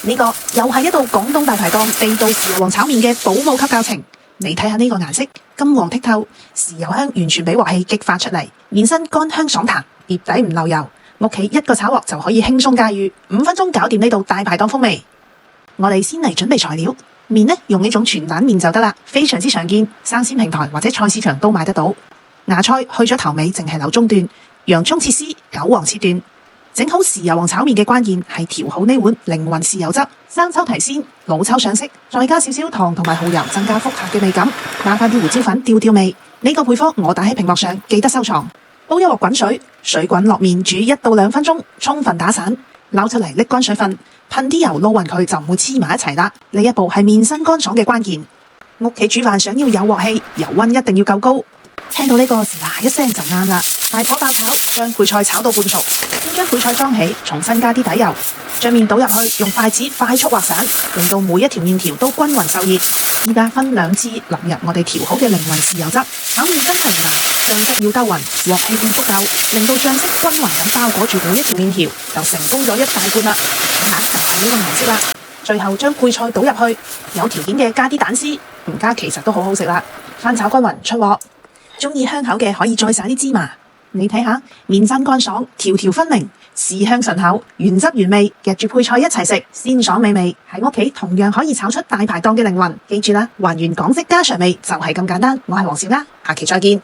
呢個又係一道廣東大排檔地道豉油皇炒麵嘅保姆級教程。你睇下呢個顏色，金黃剔透，豉油香完全俾鑊氣激發出嚟，麵身乾香爽彈，碟底唔漏油，屋企一個炒鑊就可以輕鬆駕馭，5分鐘搞掂呢道大排檔風味。我哋先嚟準備材料，麵呢用呢種全蛋麵就得啦，非常之常見，生鮮平台或者菜市場都買得到。芽菜去咗頭尾，淨係留中段，洋葱切絲，韭黃切段。整好豉油皇炒麵嘅關鍵係調好呢碗靈魂豉油汁，生抽提鮮，老抽上色，再加少少糖同埋蠔油，增加複合嘅味感。加翻啲胡椒粉調味。呢個配方我打喺屏幕上，記得收藏。煲一鑊滾水，水滾落麵煮1到2分鐘，充分打散，撈出嚟瀝乾水分，噴啲油撈勻佢就唔會黐埋一齊啦。呢一步係麵身乾爽嘅關鍵。屋企煮飯想要有鑊氣，油溫一定要夠高。聽到呢個時嗱一聲就啱啦，大火爆炒，將配菜炒到半熟，先將配菜裝起，重新加啲底油，將麵倒入去，用筷子快速劃散，令到每一條麵條都均勻受熱。依家分2次淋入我哋調好嘅靈魂豉油汁，炒麵真係唔難，醬汁要兜勻，鑊氣要足夠，令到醬色均勻咁包裹住每一條麵條，就成功咗1大半啦。睇下就係呢個顏色啦。最後將配菜倒入去，有條件嘅加啲蛋絲，唔加其實都好好食啦。翻炒均勻出鑊。中意香口嘅可以再撒啲芝麻。你睇下，麵身乾爽，條條分明，豉香醇厚，原汁原味，夾住配菜一齊食，鮮爽美味。喺屋企同樣可以炒出大排檔嘅靈魂。記住啦，還原港式家常味就係咁簡單。我係黃小丫，下期再見。